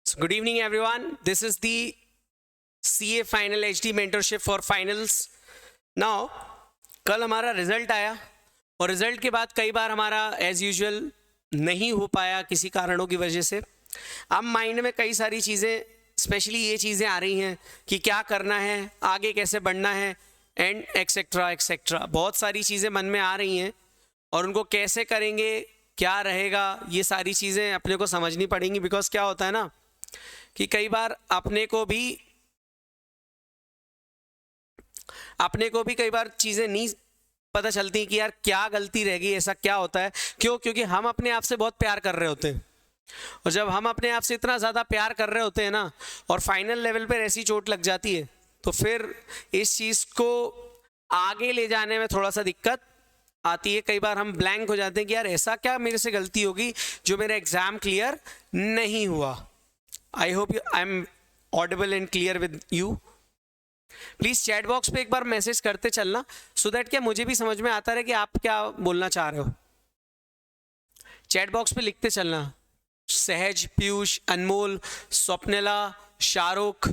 So good evening everyone. This is the CA Final HD Mentorship for Finals. Now, कल हमारा result आया और result के बाद कई बार हमारा एज यूजुअल नहीं हो पाया किसी कारणों की वजह से. अब माइंड में कई सारी चीज़ें, स्पेशली ये चीज़ें आ रही हैं कि क्या करना है, आगे कैसे बढ़ना है एंड एक्सेट्रा एक्सेट्रा. बहुत सारी चीज़ें मन में आ रही हैं और उनको कैसे करेंगे, क्या रहेगा, ये सारी चीज़ें अपने को समझनी पड़ेंगी. बिकॉज क्या होता है ना कि कई बार अपने को भी कई बार चीज़ें नहीं पता चलती कि यार क्या गलती रह गई, ऐसा क्या होता है. क्योंकि हम अपने आप से बहुत प्यार कर रहे होते हैं और जब हम अपने आप से इतना ज़्यादा प्यार कर रहे होते हैं ना और फाइनल लेवल पर ऐसी चोट लग जाती है तो फिर इस चीज़ को आगे ले जाने में थोड़ा सा दिक्कत आती है. कई बार हम ब्लैंक हो जाते हैं कि यार ऐसा क्या मेरे से गलती होगी जो मेरा एग्ज़ाम क्लियर नहीं हुआ. आई hope I am audible and clear with you. Please chat box पे एक बार मैसेज करते चलना सो दैट क्या मुझे भी समझ में आता रहे कि आप क्या बोलना चाह रहे हो. चैट बॉक्स पे लिखते चलना. सहज, पीयूष, अनमोल, स्वप्निला, शाहरुख,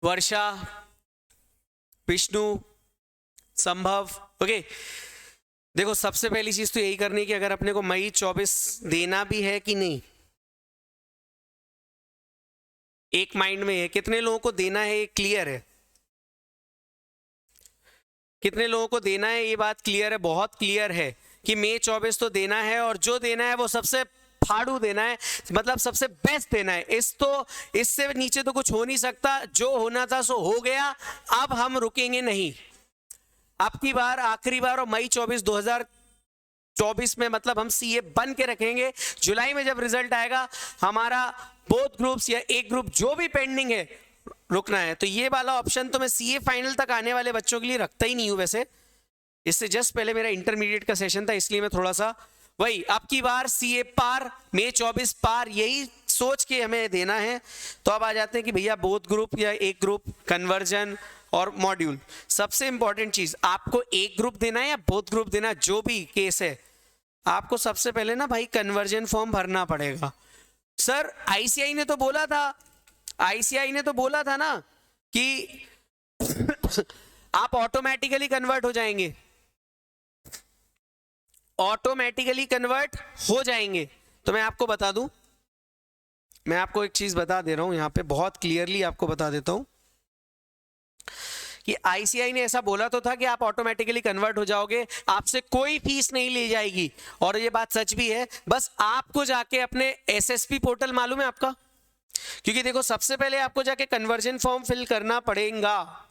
वर्षा, विष्णु, संभव. ओके, देखो सबसे पहली चीज़ तो यही करनी है कि अगर अपने को मई 24 देना भी है कि नहीं, एक माइंड में है. कितने लोगों को देना है ये क्लियर है? कितने लोगों को देना है ये बात क्लियर है? बहुत क्लियर है कि मई 24 तो देना है और जो देना है वो सबसे फाड़ू देना है, मतलब सबसे बेस्ट देना है. इससे नीचे तो कुछ हो नहीं सकता. जो होना था सो हो गया. अब हम रुकेंगे नहीं. अब की बार आखिरी बार और मई 2024 में मतलब हम सीए बन के रखेंगे. जुलाई में जब रिजल्ट आएगा हमारा बोथ ग्रुप्स या एक ग्रुप जो भी पेंडिंग है रुकना है. तो ये वाला ऑप्शन तो मैं सीए फाइनल तक आने वाले बच्चों के लिए रखता ही नहीं हूं. वैसे इससे जस्ट पहले मेरा इंटरमीडिएट का सेशन था इसलिए मैं थोड़ा सा वही अब की बार सीए पार, मई 24 पार, यही सोच के हमें देना है. तो अब आ जाते हैं कि भैया बोथ ग्रुप या एक ग्रुप, कन्वर्जन और मॉड्यूल. सबसे इंपॉर्टेंट चीज, आपको एक ग्रुप देना है या बोथ ग्रुप देना, जो भी केस है, आपको सबसे पहले ना भाई कन्वर्जन फॉर्म भरना पड़ेगा. सर आईसीआई ने तो बोला था ना कि आप ऑटोमेटिकली कन्वर्ट हो जाएंगे. ऑटोमेटिकली कन्वर्ट हो जाएंगे. तो मैं आपको बता दूं, मैं आपको एक चीज बता दे रहा हूं यहां पे, बहुत क्लियरली आपको बता देता हूं कि आईसीआई ने ऐसा बोला तो था कि आप ऑटोमेटिकली कन्वर्ट हो जाओगे, आपसे कोई फीस नहीं ली जाएगी. और ये बात सच भी है. बस आपको जाके अपने एसएसपी पोर्टल मालूम है आपका, क्योंकि देखो सबसे पहले आपको जाके कन्वर्जन फॉर्म फिल करना पड़ेगा.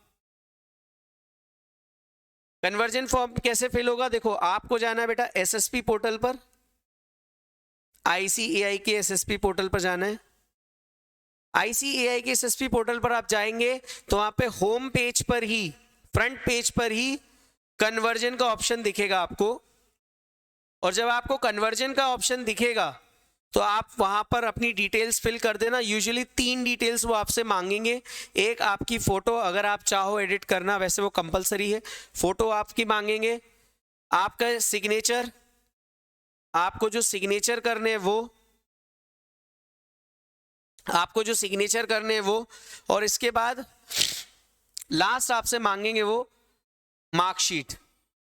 कन्वर्जन फॉर्म कैसे फिल होगा? देखो आपको जाना है बेटा एसएसपी पोर्टल पर, आईसीएआई के एसएसपी पोर्टल पर जाना है. आईसीएआई के एसएसपी पोर्टल पर आप जाएंगे तो वहां पे होम पेज पर ही, फ्रंट पेज पर ही कन्वर्जन का ऑप्शन दिखेगा आपको. और जब आपको कन्वर्जन का ऑप्शन दिखेगा तो आप वहां पर अपनी डिटेल्स फिल कर देना. यूजुअली 3 डिटेल्स वो आपसे मांगेंगे. एक आपकी फोटो, अगर आप चाहो एडिट करना, वैसे वो कंपलसरी है. फोटो आपकी मांगेंगे, आपका सिग्नेचर, आपको जो सिग्नेचर करने हैं वो, और इसके बाद लास्ट आपसे मांगेंगे वो मार्कशीट.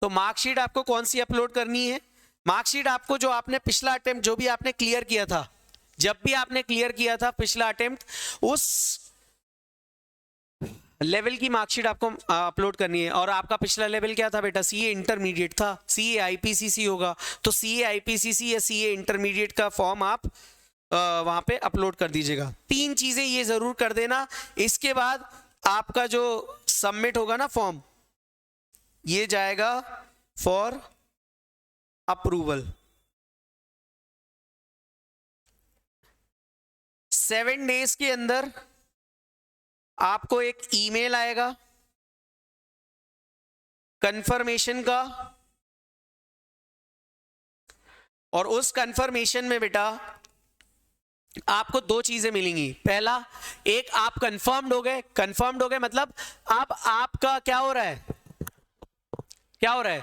तो मार्कशीट आपको कौन सी अपलोड करनी है? मार्कशीट आपको जो आपने पिछला अटेम्प्ट, जो भी आपने क्लियर किया था, जब भी आपने क्लियर किया था पिछला अटेम्प्ट, उस लेवल की मार्कशीट आपको अपलोड करनी है. और आपका पिछला लेवल क्या था बेटा? सीए इंटरमीडिएट था. सीए आईपीसीसी होगा तो सीए आईपीसीसी या सीए इंटरमीडिएट का फॉर्म आप वहां पे अपलोड कर दीजिएगा. 3 चीजें ये जरूर कर देना. इसके बाद आपका जो सबमिट होगा ना फॉर्म, ये जाएगा फॉर अप्रूवल. 7 डेज के अंदर आपको एक ईमेल आएगा कंफर्मेशन का, और उस कंफर्मेशन में बेटा आपको 2 चीजें मिलेंगी. पहला, एक आप कंफर्म्ड हो गए मतलब अब आपका क्या हो रहा है?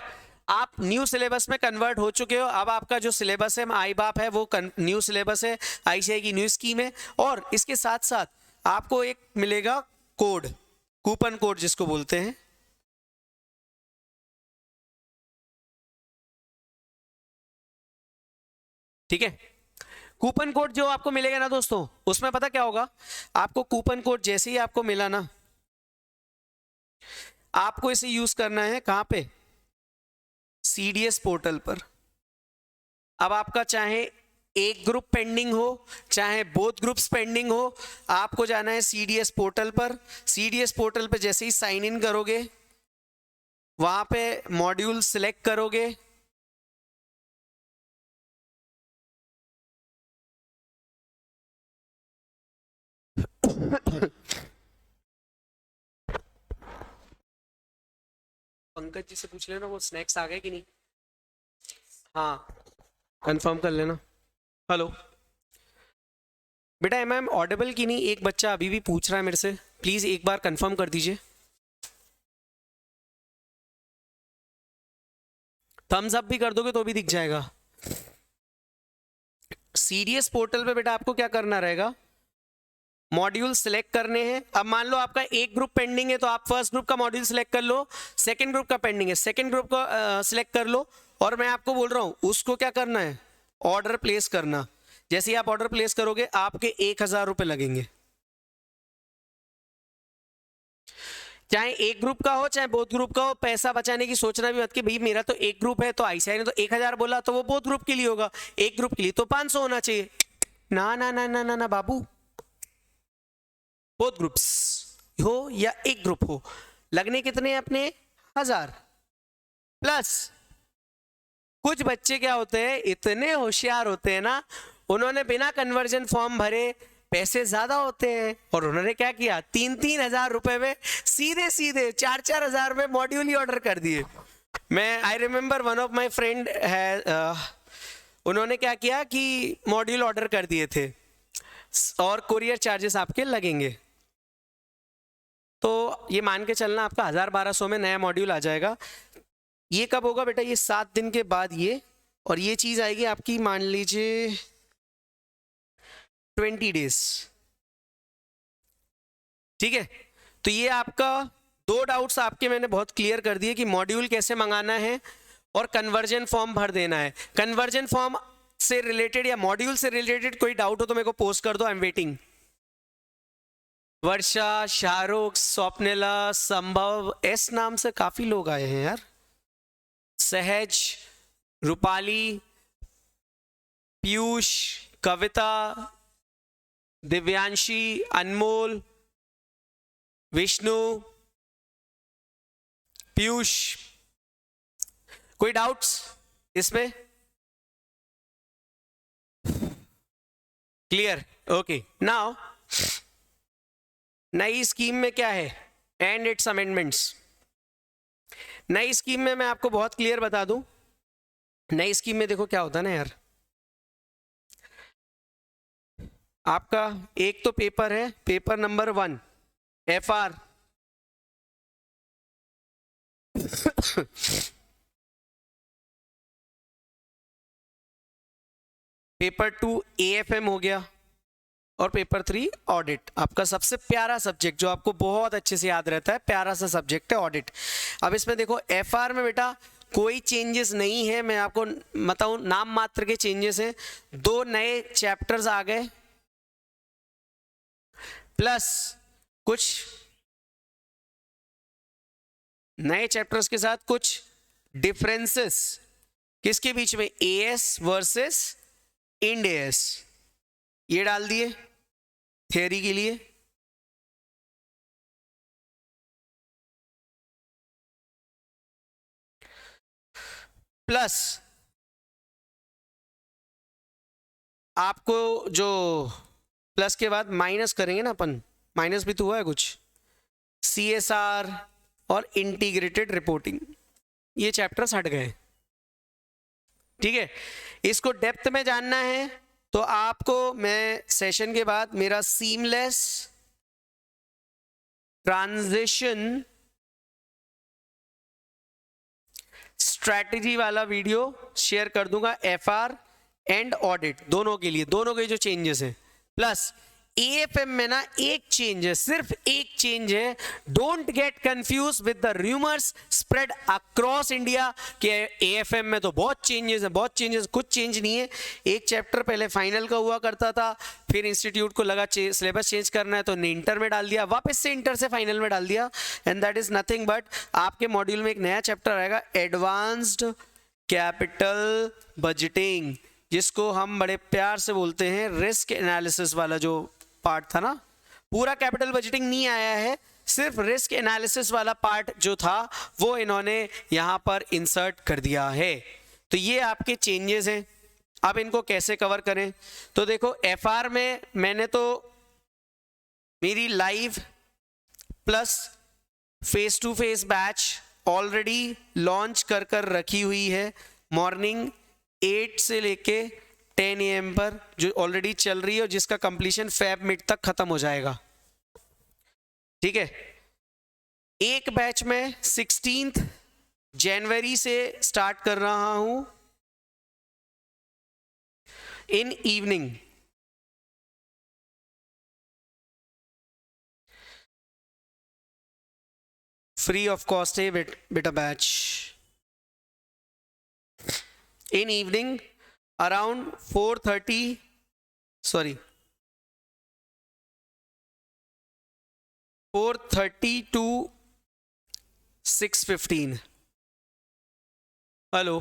आप न्यू सिलेबस में कन्वर्ट हो चुके हो। अब आपका जो सिलेबस है आई बाप है वो न्यू सिलेबस है, आईसीआई की न्यू स्कीम है। और इसके साथ साथ आपको एक मिलेगा कोड, कूपन कोड जिसको बोलते हैं। ठीक है, कूपन कोड जो आपको मिलेगा ना दोस्तों, उसमें पता क्या होगा, आपको कूपन कोड जैसे ही आपको मिला ना, आपको इसे यूज करना है कहां पे, सीडीएस पोर्टल पर। अब आपका चाहे एक ग्रुप पेंडिंग हो चाहे बोथ ग्रुप्स पेंडिंग हो, आपको जाना है सीडीएस पोर्टल पर। सीडीएस पोर्टल पे जैसे ही साइन इन करोगे, वहां पे मॉड्यूल सिलेक्ट करोगे, पंकज जी से पूछ लेना वो स्नैक्स आ गए कि नहीं। हाँ, कंफर्म कर लेना। हेलो बेटा, एम आई एम ऑडिबल की नहीं, एक बच्चा अभी भी पूछ रहा है मेरे से, प्लीज एक बार कंफर्म कर दीजिए। थम्स अप भी कर दोगे तो भी दिख जाएगा। सीडीएस पोर्टल पे बेटा आपको क्या करना रहेगा, मॉड्यूल सिलेक्ट करने हैं। अब मान लो आपका एक ग्रुप पेंडिंग है तो आप फर्स्ट ग्रुप का मॉड्यूल सिलेक्ट कर लो, सेकंड ग्रुप का पेंडिंग है सेकंड ग्रुप का सिलेक्ट कर लो। और मैं आपको बोल रहा हूं उसको क्या करना है, ऑर्डर प्लेस करना। जैसे ही आप ऑर्डर प्लेस करोगे आपके 1000 रुपए लगेंगे। चाहे एक ग्रुप का हो चाहे बोथ ग्रुप का हो, पैसा बचाने की सोचना भी मत कि भाई मेरा तो एक ग्रुप है तो आईसीआई ने तो 1000 बोला तो वो बोथ ग्रुप के लिए होगा, एक ग्रुप के लिए तो 500 होना चाहिए। ना ना ना ना ना ना बाबू, बोथ ग्रुप्स हो या एक ग्रुप हो, लगने कितने अपने 1000 प्लस। कुछ बच्चे क्या होते हैं, इतने होशियार होते हैं ना, उन्होंने बिना कन्वर्जन फॉर्म भरे, पैसे ज्यादा होते हैं, और उन्होंने क्या किया, 3-3 हजार रुपए में सीधे सीधे 4-4 हजार में मॉड्यूल ही ऑर्डर कर दिए। मैं I remember one of my friend है, उन्होंने क्या किया कि मॉड्यूल ऑर्डर कर दिए थे और कुरियर चार्जेस आपके लगेंगे। तो ये मान के चलना आपका 1000-1200 में नया मॉड्यूल आ जाएगा। ये कब होगा बेटा, ये 7 दिन के बाद ये, और ये चीज आएगी आपकी मान लीजिए 20 डेज। ठीक है, तो ये आपका 2 डाउट्स आपके मैंने बहुत क्लियर कर दिए कि मॉड्यूल कैसे मंगाना है और कन्वर्जन फॉर्म भर देना है। कन्वर्जन फॉर्म से रिलेटेड या मॉड्यूल से रिलेटेड कोई डाउट हो तो मेरे को पोस्ट कर दो, आई एम वेटिंग। वर्षा, शाहरुख, स्वप्निला, संभव, एस नाम से काफी लोग आए हैं यार, सहज, रूपाली, पीयूष, कविता, दिव्यांशी, अनमोल, विष्णु, पीयूष, कोई डाउट्स इसमें? Clear, okay. नाउ नई स्कीम में क्या है एंड इट्स अमेंडमेंट्स। नई स्कीम में मैं आपको बहुत क्लियर बता दूं, नई स्कीम में देखो क्या होता है ना यार, आपका एक तो पेपर है, paper number 1 FR, paper 2 AFM हो गया, और पेपर 3 ऑडिट। आपका सबसे प्यारा सब्जेक्ट जो आपको बहुत अच्छे से याद रहता है, प्यारा सा सब्जेक्ट है ऑडिट। अब इसमें देखो FR में बेटा कोई चेंजेस नहीं है, मैं आपको बताऊं नाम मात्र के चेंजेस हैं। 2 नए चैप्टर्स आ गए, प्लस कुछ नए चैप्टर्स के साथ कुछ डिफरेंसेस किसके बीच में, AS वर्सेस इंड AS, ये डाल दिए थियरी के लिए। प्लस आपको जो प्लस के बाद माइनस करेंगे ना अपन, माइनस भी तो हुआ है कुछ, CSR और इंटीग्रेटेड रिपोर्टिंग, ये चैप्टर्स हट गए। ठीक है, इसको डेप्थ में जानना है तो आपको मैं सेशन के बाद मेरा सीमलेस ट्रांजिशन स्ट्रैटेजी वाला वीडियो शेयर कर दूंगा, एफआर एंड ऑडिट दोनों के लिए, दोनों के जो चेंजेस हैं। प्लस एएफएम में ना एक चेंज है, सिर्फ एक चेंज है, don't get confuse with the rumours spread across India कि एएफएम में तो बहुत चेंजेस है, बहुत चेंजेस, कुछ चेंज नहीं है। एक चैप्टर पहले फाइनल का हुआ करता था, फिर इंस्टीट्यूट को लगा सिलेबस चेंज करना है तो ने इंटर में डाल दिया, वापस से इंटर से फाइनल में डाल दिया, and that is nothing but आपके मॉड्यूल में एक नया चैप्टर आएगा, एडवांस्ड कैपिटल बजटिंग, जिसको हम बड़े प्यार से बोलते हैं रिस्क एनालिसिस वाला जो पार्ट था ना। पूरा कैपिटल बजटिंग नहीं आया है, सिर्फ रिस्क एनालिसिस वाला पार्ट जो था वो इन्होंने यहां पर इंसर्ट कर दिया है। तो ये आपके चेंजेस हैं। अब इनको कैसे कवर करें, तो देखो एफआर में मैंने तो मेरी live plus face to face batch already launch कर रखी हुई है, मॉर्निंग 8 से लेके 10 AM पर जो ऑलरेडी चल रही है और जिसका कंप्लीशन फेब मिड तक खत्म हो जाएगा। ठीक है, एक बैच में 16 जनवरी से स्टार्ट कर रहा हूं in evening, free of cost है बेटा batch, in evening around 4:30 to 6:15। Hello,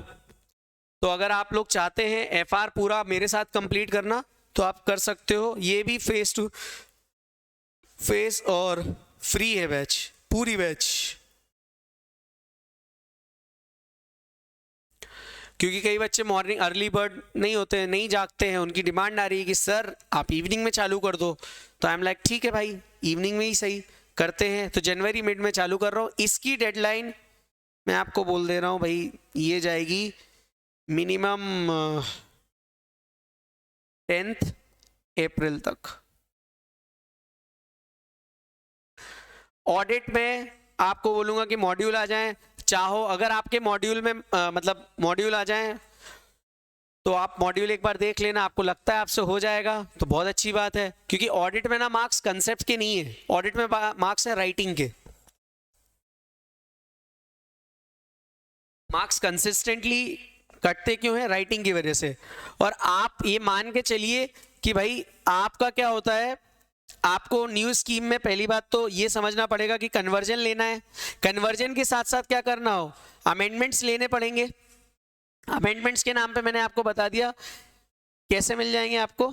तो अगर आप लोग चाहते हैं एफआर पूरा मेरे साथ कंप्लीट करना तो आप कर सकते हो, ये भी फेस टू फेस और फ्री है बैच, पूरी बैच। क्योंकि कई बच्चे मॉर्निंग अर्ली बर्ड नहीं होते हैं, नहीं जागते हैं, उनकी डिमांड आ रही है कि सर आप इवनिंग में चालू कर दो, तो आई एम लाइक ठीक है भाई इवनिंग में ही सही करते हैं। तो जनवरी मिड में चालू कर रहा हूँ, इसकी डेडलाइन मैं आपको बोल दे रहा हूँ भाई, ये जाएगी मिनिमम 10 अप्रैल तक। ऑडिट में आपको बोलूंगा कि मॉड्यूल आ जाएं, चाहो अगर आपके मॉड्यूल में मतलब मॉड्यूल आ जाएं तो आप मॉड्यूल एक बार देख लेना, आपको लगता है आपसे हो जाएगा तो बहुत अच्छी बात है, क्योंकि ऑडिट में ना मार्क्स कंसेप्ट के नहीं है, ऑडिट में मार्क्स है राइटिंग के। मार्क्स कंसिस्टेंटली कटते क्यों है, राइटिंग की वजह से। और आप ये मान के चलिए कि भाई आपका क्या होता है, आपको न्यू स्कीम में पहली बात तो ये समझना पड़ेगा कि कन्वर्जन लेना है, कन्वर्जन के साथ साथ क्या करना हो, अमेंडमेंट्स लेने पड़ेंगे। अमेंडमेंट्स के नाम पे मैंने आपको बता दिया कैसे मिल जाएंगे आपको,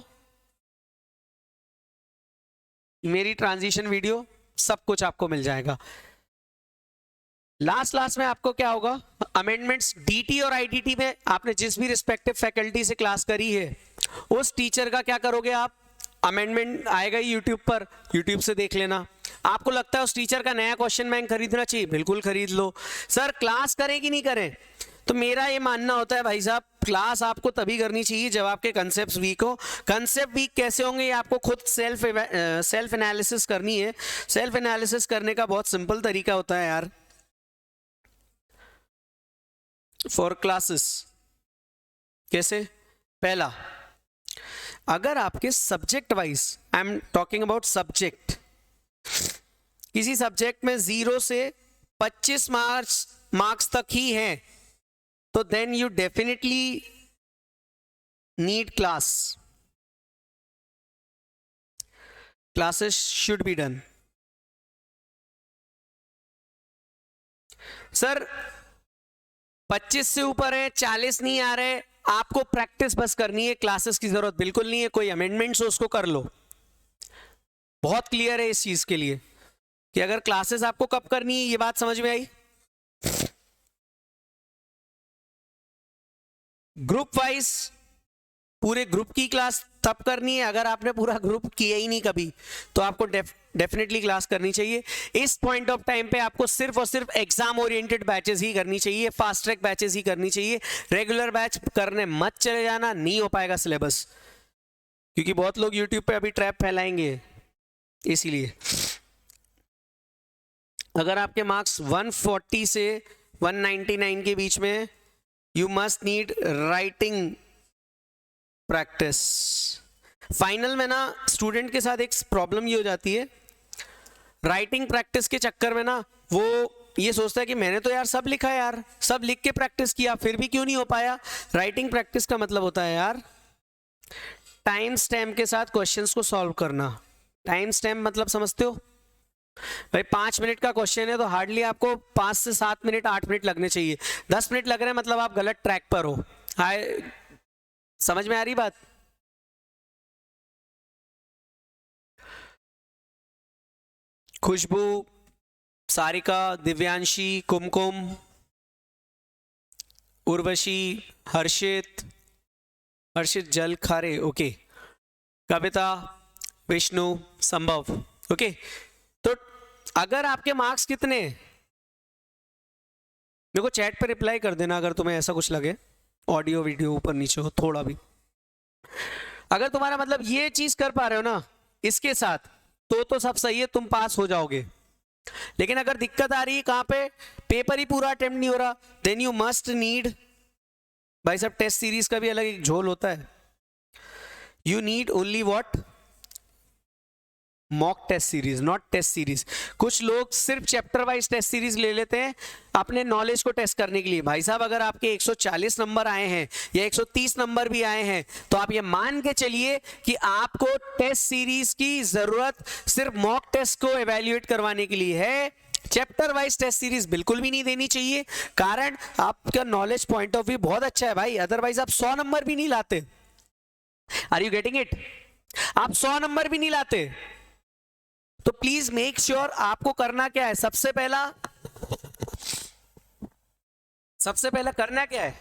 मेरी ट्रांजिशन वीडियो सब कुछ आपको मिल जाएगा। लास्ट में आपको क्या होगा, अमेंडमेंट्स डीटी और आईटीटी में आपने जिस भी रिस्पेक्टिव फैकल्टी से क्लास करी है उस टीचर का क्या करोगे आप, अमेंडमेंट आएगा ही यूट्यूब पर, यूट्यूब से देख लेना। आपको लगता है उस टीचर का नया क्वेश्चन बैंक खरीदना चाहिए, बिल्कुल खरीद लो। सर क्लास करें कि नहीं करें, तो मेरा ये मानना होता है भाई साहब क्लास आपको तभी करनी चाहिए जब आपके कंसेप्ट वीक हो। कंसेप्ट वीक कैसे होंगे, ये आपको खुद सेल्फ एनालिसिस करनी है। सेल्फ एनालिसिस करने का बहुत सिंपल तरीका होता है यार। फॉर क्लासेस कैसे, पहला अगर आपके subject wise, I am talking about subject, किसी सब्जेक्ट में 0 से 25 मार्क्स तक ही हैं तो then you definitely need classes should be done. Sir 25 से ऊपर है, 40 नहीं आ रहे, आपको प्रैक्टिस बस करनी है, क्लासेस की जरूरत बिल्कुल नहीं है। कोई अमेंडमेंट्स हो उसको कर लो, बहुत क्लियर है इस चीज के लिए कि अगर क्लासेस आपको कब करनी है, ये बात समझ में आई। ग्रुप वाइज पूरे ग्रुप की क्लास तब करनी है अगर आपने पूरा ग्रुप किया ही नहीं कभी, तो आपको डेफिनेटली क्लास करनी चाहिए। इस पॉइंट ऑफ टाइम पे आपको सिर्फ और सिर्फ एग्जाम ओरिएंटेड बैचेस ही करनी चाहिए, फास्ट ट्रैक बैचेस ही करनी चाहिए। रेगुलर बैच करने मत चले जाना, नहीं हो पाएगा सिलेबस, क्योंकि बहुत लोग यूट्यूब पे अभी ट्रैप फैलाएंगे। इसीलिए अगर आपके मार्क्स 140 से 199 के बीच में you must need writing practice. Final में ना स्टूडेंट के साथ एक प्रॉब्लम ये हो जाती है, राइटिंग प्रैक्टिस के चक्कर में ना वो ये सोचता है कि मैंने तो यार सब लिखा है यार, सब लिख के प्रैक्टिस किया, फिर भी क्यों नहीं हो पाया। राइटिंग प्रैक्टिस का मतलब होता है यार टाइम स्टैम्प के साथ क्वेश्चंस को सॉल्व करना। टाइम स्टैम्प मतलब समझते हो भाई, 5 मिनट का क्वेश्चन है तो हार्डली आपको 5 से 7 मिनट 8 मिनट लगने चाहिए। 10 मिनट लग रहे हैं मतलब आप गलत ट्रैक पर हो। हाय, समझ में आ रही बात? खुशबू, सारिका, दिव्यांशी, कुमकुम, उर्वशी, हर्षित जल खारे, ओके, कविता, विष्णु, संभव, ओके। तो अगर आपके मार्क्स कितने, मेरे को चैट पे रिप्लाई कर देना अगर तुम्हें ऐसा कुछ लगे, ऑडियो वीडियो ऊपर नीचे हो थोड़ा भी। अगर तुम्हारा मतलब ये चीज कर पा रहे हो ना इसके साथ तो सब सही है, तुम पास हो जाओगे। लेकिन अगर दिक्कत आ रही है कहां पे, पेपर ही पूरा अटेम्प्ट नहीं हो रहा, देन यू मस्ट नीड, भाई साहब टेस्ट सीरीज का भी अलग एक झोल होता है, you need only what, mock test series, not test series. कुछ लोग सिर्फ चैप्टर वाइज टेस्ट सीरीज ले लेते हैं अपने नॉलेज को टेस्ट करने के लिए। भाई साहब अगर आपके 140 नंबर आए हैं या 130 नंबर भी आए हैं तो आप ये मान के चलिए कि आपको टेस्ट सीरीज की जरूरत सिर्फ मॉक टेस्ट को एवेल्युएट करवाने के लिए है। चैप्टर वाइज टेस्ट सीरीज बिल्कुल भी नहीं देनी चाहिए, कारण आपका नॉलेज पॉइंट ऑफ व्यू बहुत अच्छा है भाई, अदरवाइज आप 100 नंबर भी नहीं लाते। Are you getting it? आप 100 नंबर भी नहीं लाते। तो प्लीज मेक श्योर आपको करना क्या है, सबसे पहला करना क्या है,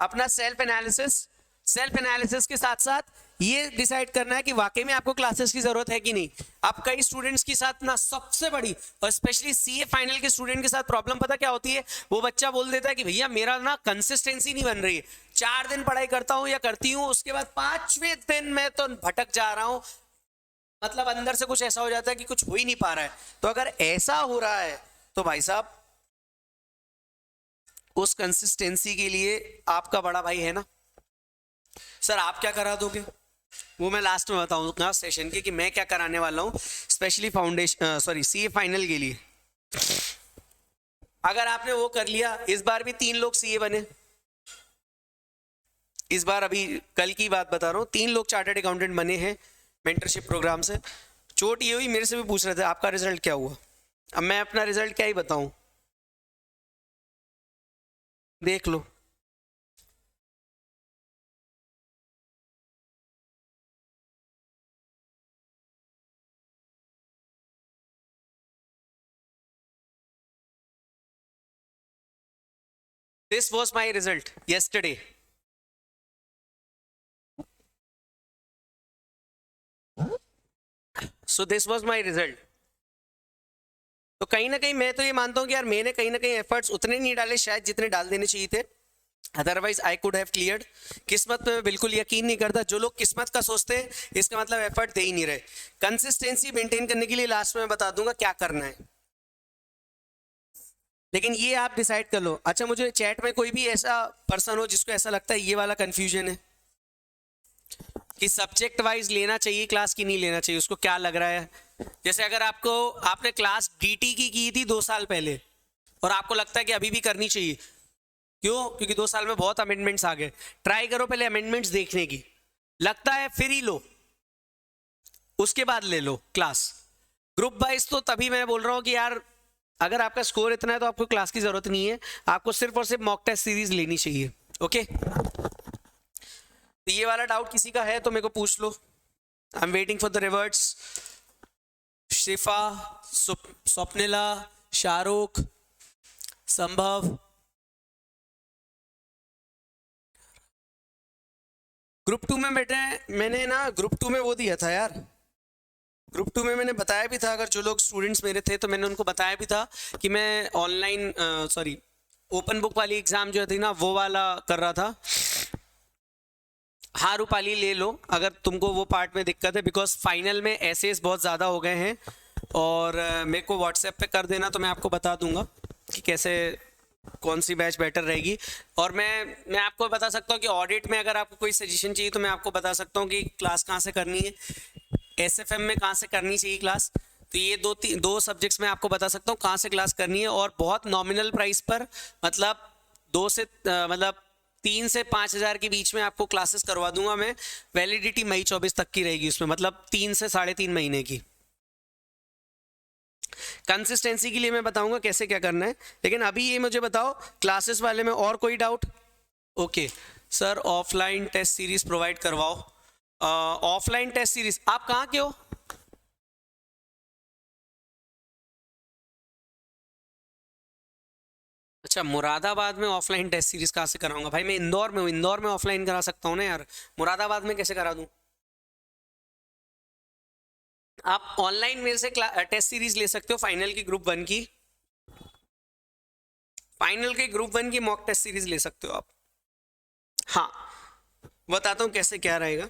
अपना सेल्फ एनालिसिस के साथ साथ ये डिसाइड करना है कि वाकई में आपको क्लासेस की जरूरत है कि नहीं। अब कई स्टूडेंट्स के साथ ना सबसे बड़ी और स्पेशली सीए फाइनल के स्टूडेंट के साथ प्रॉब्लम पता क्या होती है, वो बच्चा बोल देता है कि भैया मेरा ना कंसिस्टेंसी नहीं बन रही है, 4 दिन पढ़ाई करता हूं या करती हूं, उसके बाद 5वें दिन मैं तो भटक जा रहा हूं, मतलब अंदर से कुछ ऐसा हो जाता है कि कुछ हो ही नहीं पा रहा है। तो अगर ऐसा हो रहा है तो भाई साहब उस कंसिस्टेंसी के लिए आपका बड़ा भाई है ना, सर आप क्या करा दोगे, वो मैं लास्ट में बताऊंगा सेशन के कि मैं क्या कराने वाला हूं स्पेशली सीए फाइनल के लिए। अगर आपने वो कर लिया, इस बार भी 3 लोग सीए बने, इस बार अभी कल की बात बता रहा हूं, 3 लोग चार्टर्ड अकाउंटेंट बने हैं मेंटरशिप प्रोग्राम से। चोट ये हुई, मेरे से भी पूछ रहे थे आपका रिजल्ट क्या हुआ, अब मैं अपना रिजल्ट क्या ही बताऊं, देख लो। This was my result yesterday. So this was my result. तो कहीं ना कहीं मैं तो ये मानता हूं कि यार मैंने कहीं ना कहीं एफर्ट्स उतने नहीं डाले शायद जितने डाल देने चाहिए थे, otherwise I could have cleared. किस्मत पे मैं बिल्कुल यकीन नहीं करता, जो लोग किस्मत का सोचते हैं इसका मतलब एफर्ट दे ही नहीं रहे। कंसिस्टेंसी मेंटेन करने के लिए लास्ट में बता दूंगा क्या करना है, लेकिन ये आप डिसाइड कर लो। अच्छा, मुझे चैट में कोई भी ऐसा पर्सन हो जिसको ऐसा लगता है ये वाला कंफ्यूजन है कि सब्जेक्ट वाइज लेना चाहिए क्लास की नहीं लेना चाहिए, उसको क्या लग रहा है। जैसे अगर आपने क्लास डीटी की थी 2 साल पहले और आपको लगता है कि अभी भी करनी चाहिए, क्यों? क्योंकि 2 साल में बहुत अमेंडमेंट्स आ गए, ट्राई करो पहले अमेंडमेंट्स देखने की, लगता है फिर ही लो, उसके बाद ले लो क्लास। ग्रुप वाइज तो तभी मैं बोल रहा हूँ कि यार अगर आपका स्कोर इतना है तो आपको क्लास की जरूरत नहीं है, आपको सिर्फ और सिर्फ मॉक टेस्ट सीरीज लेनी चाहिए। ओके, तो ये वाला डाउट किसी का है तो मेरे को पूछ लो। I am waiting for the reverts. Shifa, Swapnila, Shahrukh, संभव, ग्रुप 2 में बेटे मैंने ना ग्रुप 2 में वो दिया था यार, ग्रुप 2 में मैंने बताया भी था, अगर जो लोग स्टूडेंट्स मेरे थे तो मैंने उनको बताया भी था कि मैं ऑनलाइन ओपन बुक वाली एग्जाम जो थी ना वो वाला कर रहा था। हाँ रूपाली ले लो अगर तुमको वो पार्ट में दिक्कत है, बिकॉज फाइनल में एसेस बहुत ज़्यादा हो गए हैं, और मेरे को व्हाट्सएप पे कर देना, तो मैं आपको बता दूंगा कि कैसे कौन सी बैच बेटर रहेगी। और मैं आपको बता सकता हूँ कि ऑडिट में अगर आपको कोई सजेशन चाहिए तो मैं आपको बता सकता हूँ कि क्लास कहाँ से करनी है, एसएफएम में कहाँ से करनी चाहिए क्लास। तो ये दो सब्जेक्ट्स में आपको बता सकता हूँ कहाँ से क्लास करनी है, और बहुत नॉमिनल प्राइस पर, मतलब 3 से 5 हज़ार के बीच में आपको क्लासेस करवा दूंगा मैं। वैलिडिटी मई 24 तक की रहेगी उसमें, मतलब 3 से 3.5 महीने की। कंसिस्टेंसी के लिए मैं बताऊंगा कैसे क्या करना है, लेकिन अभी ये मुझे बताओ क्लासेस वाले में और कोई doubt? Okay sir, offline test series provide करवाओ। ऑफलाइन टेस्ट सीरीज आप कहाँ के हो? अच्छा, मुरादाबाद में ऑफलाइन टेस्ट सीरीज कहाँ से कराऊंगा भाई? मैं इंदौर में हूँ, इंदौर में ऑफलाइन करा सकता हूँ ना यार, मुरादाबाद में कैसे करा दूँ? आप ऑनलाइन मेरे से टेस्ट सीरीज ले सकते हो, फाइनल की ग्रुप 1 की, फाइनल के ग्रुप 1 की मॉक टेस्ट सीरीज ले सकते हो आप। हाँ, बताता हूँ कैसे क्या रहेगा।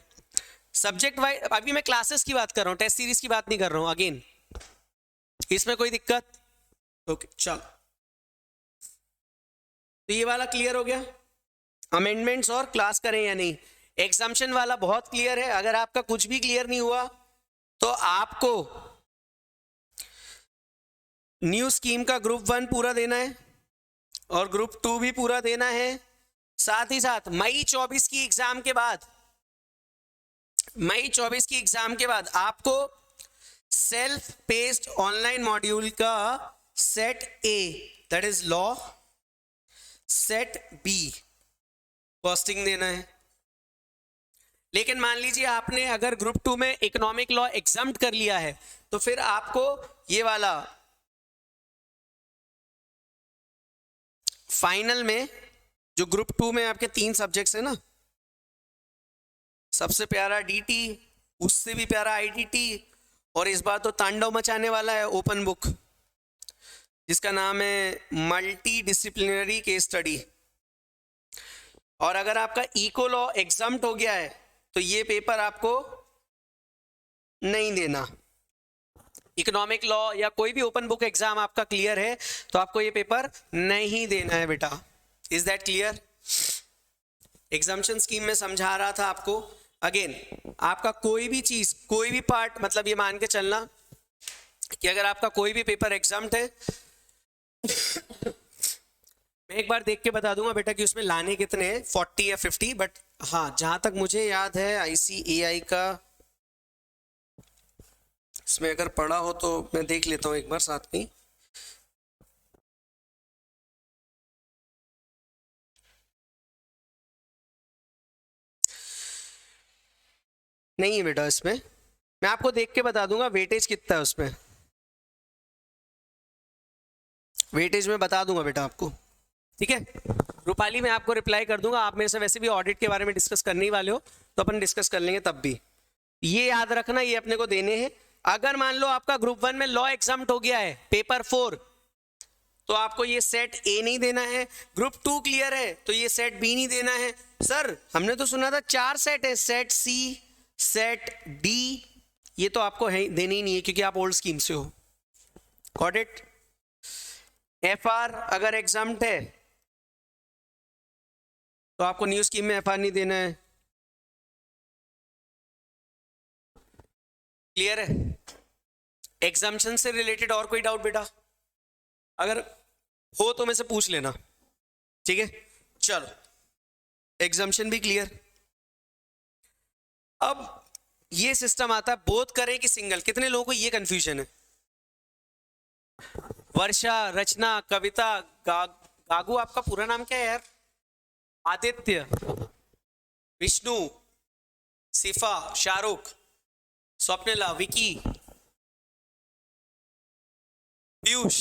सब्जेक्ट वाइज अभी मैं क्लासेस की बात कर रहा हूँ, टेस्ट सीरीज की बात नहीं कर रहा हूँ अगेन। इसमें कोई दिक्कत? ओके चलो, तो ये वाला क्लियर हो गया। अमेंडमेंट्स और क्लास करें या नहीं, एग्जाम्शन वाला बहुत क्लियर है। अगर आपका कुछ भी क्लियर नहीं हुआ तो आपको न्यू स्कीम का ग्रुप 1 पूरा देना है और ग्रुप 2 भी पूरा देना है। साथ ही साथ मई 24 की एग्जाम के बाद, मई 24 की एग्जाम के बाद आपको सेल्फ पेस्ड ऑनलाइन मॉड्यूल का set A, that is law, set be costing देना है। लेकिन मान लीजिए आपने अगर ग्रुप 2 में इकोनॉमिक लॉ एग्जम्प्ट कर लिया है, तो फिर आपको ये वाला फाइनल में जो ग्रुप 2 में आपके 3 सब्जेक्ट्स है ना, सबसे प्यारा डीटी, उससे भी प्यारा आईटीटी, और इस बार तो तांडव मचाने वाला है ओपन बुक, जिसका नाम है मल्टी डिसिप्लिनरी केस स्टडी। और अगर आपका इको लॉ एग्जम्प्ट हो गया है तो ये पेपर आपको नहीं देना। इकोनॉमिक लॉ या कोई भी ओपन बुक एग्जाम आपका क्लियर है तो आपको ये पेपर नहीं देना है बेटा। Is that clear? Exemption scheme में समझा रहा था आपको। अगेन, आपका कोई भी चीज, कोई भी पार्ट, मतलब ये मान के चलना कि अगर आपका कोई भी पेपर एग्जाम्प्ट है मैं एक बार देख के बता दूंगा बेटा कि उसमें लाने कितने हैं, 40 या 50, बट हाँ जहां तक मुझे याद है ICAI का इसमें अगर पढ़ा हो तो मैं देख लेता हूँ एक बार साथ में। नहीं है बेटा, इसमें मैं आपको देख के बता दूंगा वेटेज कितना है उसमें, वेटेज में बता दूंगा बेटा आपको, ठीक है। रूपाली मैं आपको रिप्लाई कर दूंगा, आप मेरे से वैसे भी ऑडिट के बारे में डिस्कस करने ही वाले हो तो अपन डिस्कस कर लेंगे तब भी। ये याद रखना, ये अपने को देने हैं। अगर मान लो आपका ग्रुप 1 में लॉ एग्जाम्प्ट हो गया है पेपर 4, तो आपको ये सेट ए नहीं देना है। ग्रुप 2 क्लियर है तो ये सेट बी नहीं देना है। सर हमने तो सुना था 4 सेट है, सेट सी, सेट डी, ये तो आपको है देनी ही नहीं है क्योंकि आप ओल्ड स्कीम से हो। Got it? एफआर अगर एग्जाम्प्ट है तो आपको न्यू स्कीम में एफआर नहीं देना है। क्लियर है? एग्जाम्पशन से रिलेटेड और कोई डाउट बेटा? अगर हो तो मेरे से पूछ लेना, ठीक है। चलो, एग्जाम्पशन भी क्लियर। अब ये सिस्टम आता है बोथ करें कि सिंगल। कितने लोगों को ये कंफ्यूजन है? वर्षा, रचना, कविता, गागू, आपका पूरा नाम क्या है यार? आदित्य, विष्णु, सिफा, शाहरुख, स्वप्निला, विकी, पीयूष,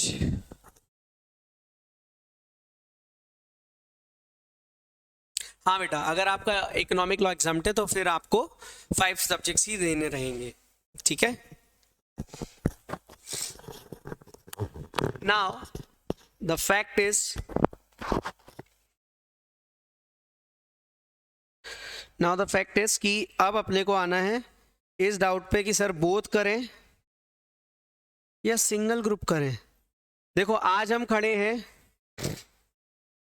हाँ बेटा, अगर आपका इकोनॉमिक लॉ एग्जाम्प्ट है तो फिर आपको 5 सब्जेक्ट्स ही देने रहेंगे, ठीक है। नाउ द फैक्ट इज, कि अब अपने को आना है इस डाउट पे कि सर बोथ करें या सिंगल ग्रुप करें? देखो आज हम खड़े हैं,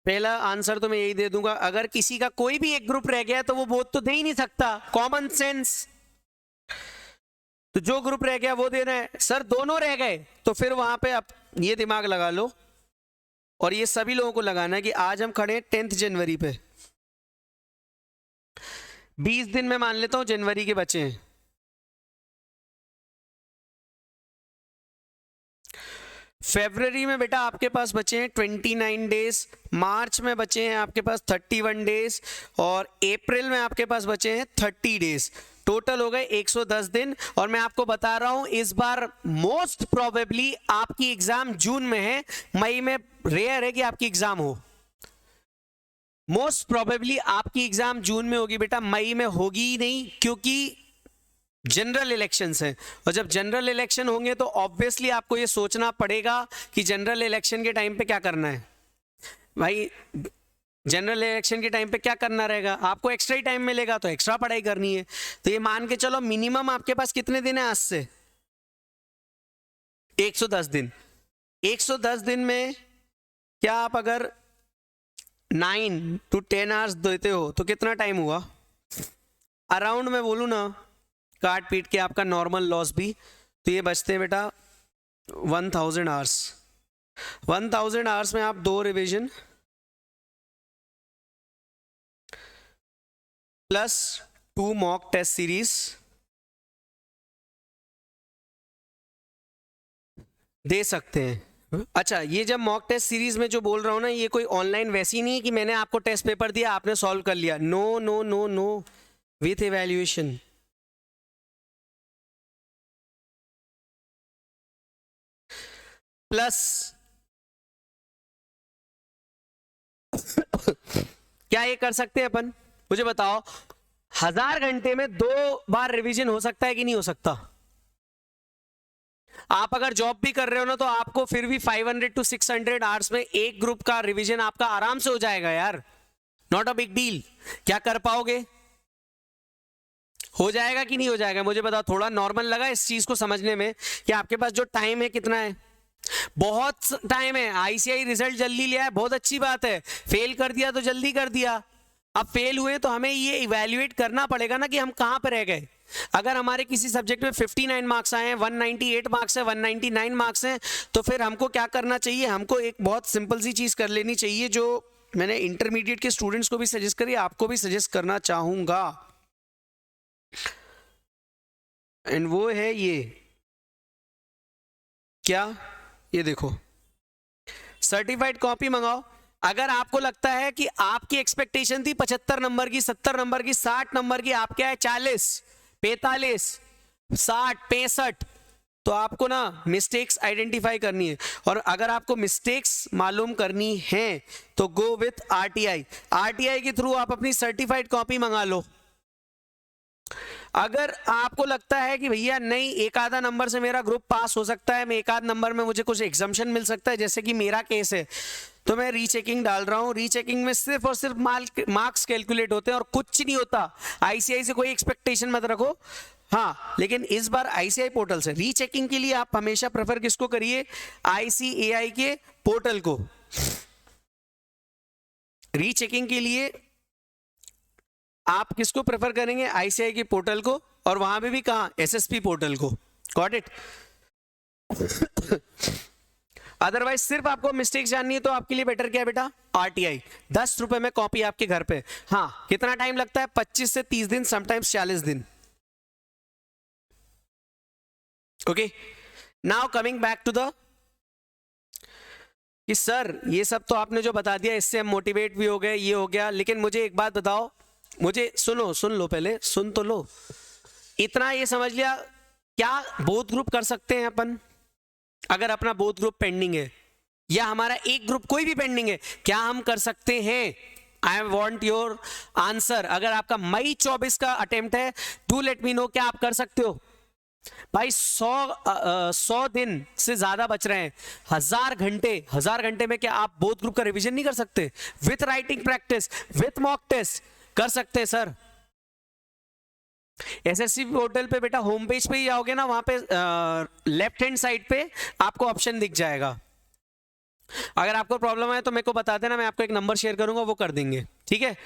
पहला आंसर तो मैं यही दे दूंगा, अगर किसी का कोई भी एक ग्रुप रह गया तो वो बोध तो दे ही नहीं सकता, कॉमन सेंस। तो जो ग्रुप रह गया वो देना है। सर दोनों रह गए तो फिर वहां पे आप ये दिमाग लगा लो, और ये सभी लोगों को लगाना है कि आज हम खड़े हैं 10 जनवरी पे, 20 दिन में मान लेता हूं जनवरी के बचे हैं। फरवरी में बेटा आपके पास बचे हैं 29 डेज, मार्च में बचे हैं आपके पास 31 डेज, और अप्रैल में आपके पास बचे हैं 30 डेज। टोटल हो गए 110 दिन। और मैं आपको बता रहा हूं इस बार मोस्ट प्रोबेबली आपकी एग्जाम जून में है, मई में रेयर है कि आपकी एग्जाम हो। मोस्ट प्रोबेबली आपकी एग्जाम जून में होगी बेटा, मई में होगी ही नहीं, क्योंकि जनरल इलेक्शंस हैं। और जब जनरल इलेक्शन होंगे तो ऑब्वियसली आपको ये सोचना पड़ेगा कि जनरल इलेक्शन के टाइम पे क्या करना है। भाई जनरल इलेक्शन के टाइम पे क्या करना रहेगा, आपको एक्स्ट्रा ही टाइम मिलेगा तो एक्स्ट्रा पढ़ाई करनी है। तो ये मान के चलो मिनिमम आपके पास कितने दिन है आज से? 110 दिन। 110 दिन में क्या आप अगर 9 to 10 आवर्स देते हो तो कितना टाइम हुआ? अराउंड मैं बोलूँ ना, काट पीट के आपका नॉर्मल लॉस भी, तो ये बचते हैं बेटा 1000 आवर्स। 1000 आवर्स में आप 2 revision plus 2 mock test series दे सकते हैं। अच्छा, ये जब मॉक टेस्ट सीरीज में जो बोल रहा हूं ना, ये कोई ऑनलाइन वैसी नहीं है कि मैंने आपको टेस्ट पेपर दिया आपने सॉल्व कर लिया। No no no no, with evaluation. Plus क्या ये कर सकते हैं अपन? मुझे बताओ, 1000 घंटे में 2 बार रिवीजन हो सकता है कि नहीं हो सकता? आप अगर जॉब भी कर रहे हो ना तो आपको फिर भी 500 to 600 आवर्स में एक ग्रुप का रिवीजन आपका आराम से हो जाएगा यार, नॉट अ बिग डील। क्या कर पाओगे? हो जाएगा कि नहीं हो जाएगा? मुझे बताओ। थोड़ा नॉर्मल लगा इस चीज को समझने में कि आपके पास जो टाइम है कितना है? बहुत टाइम है। आईसीआई रिजल्ट जल्दी लिया है, बहुत अच्छी बात है। फेल कर दिया तो जल्दी कर दिया। अब फेल हुए तो हमें ये इवैल्यूएट करना पड़ेगा ना कि हम कहां पर रह गए। अगर हमारे किसी सब्जेक्ट में 59 मार्क्स आए हैं, 198 मार्क्स है, 199 मार्क्स हैं, तो फिर हमको क्या करना चाहिए? हमको एक बहुत सिंपल सी चीज कर लेनी चाहिए, जो मैंने इंटरमीडिएट के स्टूडेंट्स को भी सजेस्ट करी, आपको भी सजेस्ट करना चाहूंगा, एंड वो है ये। क्या? ये देखो, सर्टिफाइड कॉपी मंगाओ। अगर आपको लगता है कि आपकी एक्सपेक्टेशन थी 75 नंबर की, 70 नंबर की, 60 नंबर की, आपके आए 40, 45, 60, 65, तो आपको ना मिस्टेक्स आइडेंटिफाई करनी है। और अगर आपको मिस्टेक्स मालूम करनी है तो गो विथ आरटीआई। आरटीआई के थ्रू आप अपनी सर्टिफाइड कॉपी मंगा लो। अगर आपको लगता है कि भैया नहीं, एक आधा नंबर से मेरा ग्रुप पास हो सकता है, मैं एक आध नंबर में मुझे कुछ एग्जम्पशन मिल सकता है, जैसे कि मेरा केस है, तो मैं रीचेकिंग डाल रहा हूं। रीचेकिंग में सिर्फ और सिर्फ मार्क्स कैलकुलेट होते हैं और कुछ नहीं होता। आईसीआई से कोई एक्सपेक्टेशन मत रखो। हाँ, लेकिन इस बार आईसीआई पोर्टल से रीचेकिंग के लिए आप हमेशा प्रेफर किसको करिए? आईसीएआई के पोर्टल को। रीचेकिंग के लिए आप किसको प्रेफर करेंगे? आईसीआई के पोर्टल को, और वहां पे भी कहां? एसएसपी पोर्टल को। Got it? अदरवाइज सिर्फ आपको मिस्टेक्स जाननी है तो आपके लिए बेटर क्या है बेटा? आरटीआई। 10 रुपए में कॉपी आपके घर पे। हाँ, कितना टाइम लगता है? 25 से 30 दिन, समटाइम्स 40 दिन। Okay, now coming back to the कि सर ये सब तो आपने जो बता दिया इससे हम मोटिवेट भी हो गए, ये हो गया, लेकिन मुझे एक बात बताओ, मुझे सुन लो, पहले सुन तो लो। इतना ये समझ लिया, क्या बोथ ग्रुप कर सकते हैं अपन? अगर अपना बोथ ग्रुप पेंडिंग है या हमारा एक ग्रुप कोई भी पेंडिंग है, क्या हम कर सकते हैं? I want your answer. अगर आपका मई 24 का अटेम्प्ट है, डू लेट मी नो, क्या आप कर सकते हो? भाई 100 दिन से ज्यादा बच रहे हैं, 1000 घंटे में क्या आप बोथ ग्रुप का रिवीजन नहीं कर सकते? With writing practice, with mock test कर सकते हैं सर। एसएससी पोर्टल पे बेटा होम पेज पे ही आओगे ना, वहां पे लेफ्ट हैंड साइड पे आपको ऑप्शन दिख जाएगा। अगर आपको प्रॉब्लम है तो मेरे को बता देना, मैं आपको एक नंबर शेयर करूंगा, वो कर देंगे, ठीक है।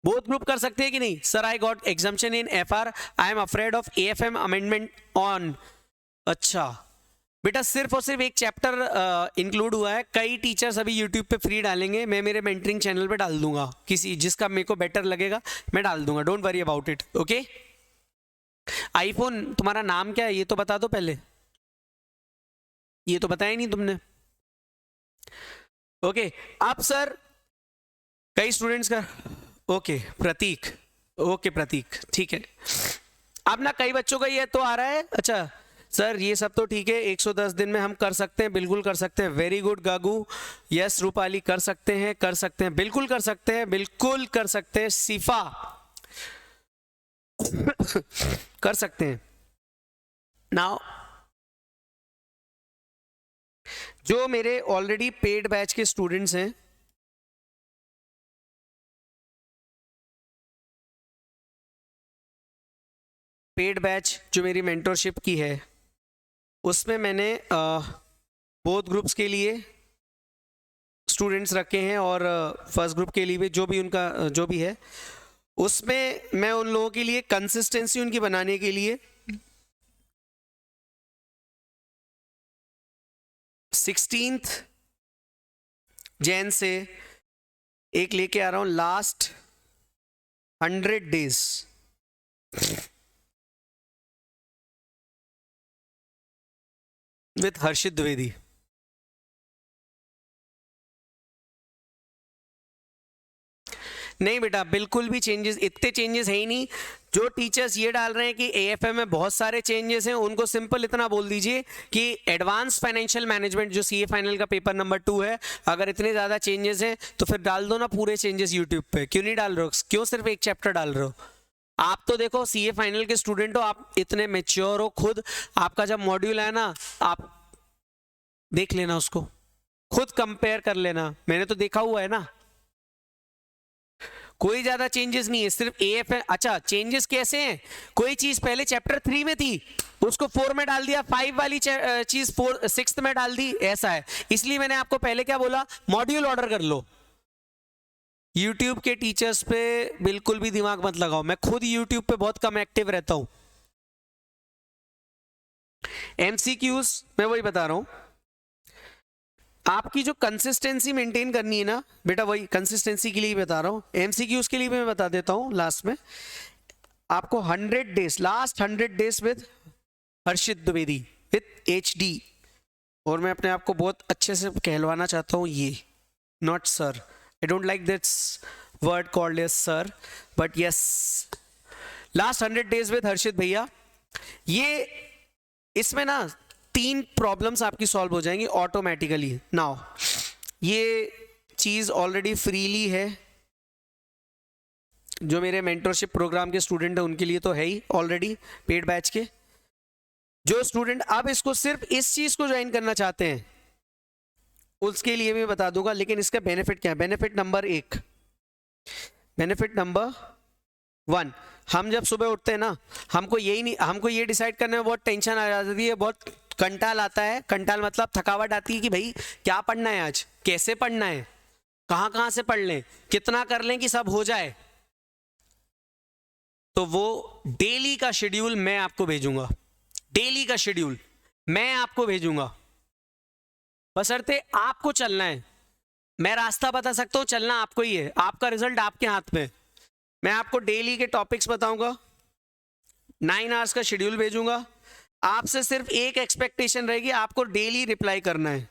बोथ ग्रुप कर सकते हैं कि नहीं? Sir I got exemption in FR, I am afraid of AFM amendment on. अच्छा बेटा सिर्फ और सिर्फ एक चैप्टर इंक्लूड हुआ है, कई टीचर्स अभी यूट्यूब पे फ्री डालेंगे, मैं मेरे मेंटरिंग चैनल पे डाल दूंगा, किसी जिसका मेरे को बेटर लगेगा मैं डाल दूंगा, don't worry about it, okay. IPhone तुम्हारा नाम क्या है ये तो बता दो पहले, ये तो बताया नहीं तुमने, ओके। अब सर कई स्टूडेंट्स का, ओके प्रतीक, ओके प्रतीक ठीक है। अब ना कई बच्चों का ये तो आ रहा है, अच्छा सर ये सब तो ठीक है, 110 दिन में हम कर सकते हैं, बिल्कुल कर सकते हैं, वेरी गुड गागू, यस रूपाली कर सकते हैं, कर सकते हैं, बिल्कुल कर सकते हैं, बिल्कुल कर सकते हैं, सिफा कर सकते हैं। नाउ जो मेरे ऑलरेडी पेड बैच के स्टूडेंट्स हैं, पेड बैच जो मेरी मेंटरशिप की है उसमें मैंने बोथ ग्रुप्स के लिए स्टूडेंट्स रखे हैं और फर्स्ट ग्रुप के लिए भी जो भी उनका जो भी है, उसमें मैं उन लोगों के लिए कंसिस्टेंसी उनकी बनाने के लिए 16th जैन से एक लेके आ रहा हूं, लास्ट 100 डेज विथ हर्षित द्विवेदी। नहीं बेटा बिल्कुल भी चेंजेस, इतने चेंजेस है ही नहीं। जो टीचर्स ये डाल रहे हैं कि एएफएम में बहुत सारे चेंजेस हैं, उनको सिंपल इतना बोल दीजिए कि एडवांस फाइनेंशियल मैनेजमेंट जो सीए फाइनल का पेपर नंबर 2 है, अगर इतने ज़्यादा चेंजेस हैं तो फिर डाल दो ना पूरे चेंजेस यूट्यूब पे, क्यों नहीं डाल रहे हो, क्यों सिर्फ एक चैप्टर डाल रहे हो? आप तो देखो सीए फाइनल के स्टूडेंट हो, आप इतने मेच्योर हो खुद, आपका जब मॉड्यूल है ना आप देख लेना उसको, खुद कंपेयर कर लेना, मैंने तो देखा हुआ है ना, कोई ज्यादा चेंजेस नहीं है, सिर्फ एएफ है। अच्छा चेंजेस कैसे हैं, कोई चीज पहले चैप्टर 3 में थी उसको 4 में डाल दिया, 5 वाली चीज 6th में डाल दी, ऐसा है। इसलिए मैंने आपको पहले क्या बोला, मॉड्यूल ऑर्डर कर लो। यूट्यूब के टीचर्स पे बिल्कुल भी दिमाग मत लगाओ, मैं खुद यूट्यूब पे बहुत कम एक्टिव रहता हूं। एमसीक्यूज मैं वही बता रहा हूं, आपकी जो कंसिस्टेंसी मेंटेन करनी है ना बेटा, वही कंसिस्टेंसी के लिए बता रहा हूं। एमसीक्यूज के लिए मैं बता देता हूं लास्ट में, आपको 100 days, last 100 days with Harshit Dwivedi with HD, और मैं अपने आप को बहुत अच्छे से कहलवाना चाहता हूं ये, not sir, I don't like this word called as sir, but yes, last 100 days with Harshit भैया। ये इसमें ना 3 प्रॉब्लम्स आपकी सॉल्व हो जाएंगी ऑटोमेटिकली। नाउ ये चीज ऑलरेडी फ्रीली है, जो मेरे मेंटरशिप प्रोग्राम के स्टूडेंट हैं उनके लिए तो है ही ऑलरेडी पेड बैच के। जो स्टूडेंट अब इसको सिर्फ इस चीज को ज्वाइन करना चाहते हैं उसके लिए भी बता दूंगा, लेकिन इसका बेनिफिट क्या है। बेनिफिट नंबर 1, बेनिफिट नंबर 1, हम जब सुबह उठते हैं ना, हमको यही नहीं, हमको ये डिसाइड करने में बहुत टेंशन आ जाती है, बहुत कंटाल आता है, कंटाल मतलब थकावट आती है कि भाई क्या पढ़ना है आज, कैसे पढ़ना है, कहां से पढ़ लें, कितना कर लें कि सब हो जाए। तो वो डेली का शेड्यूल मैं आपको भेजूंगा, डेली का शेड्यूल मैं आपको भेजूंगा, बशर्ते आपको चलना है। मैं रास्ता बता सकता हूं, चलना आपको ही है, आपका रिजल्ट आपके हाथ में। मैं आपको डेली के टॉपिक्स बताऊंगा, 9 आवर्स का शेड्यूल भेजूंगा, आपसे सिर्फ एक एक्सपेक्टेशन रहेगी, आपको डेली रिप्लाई करना है।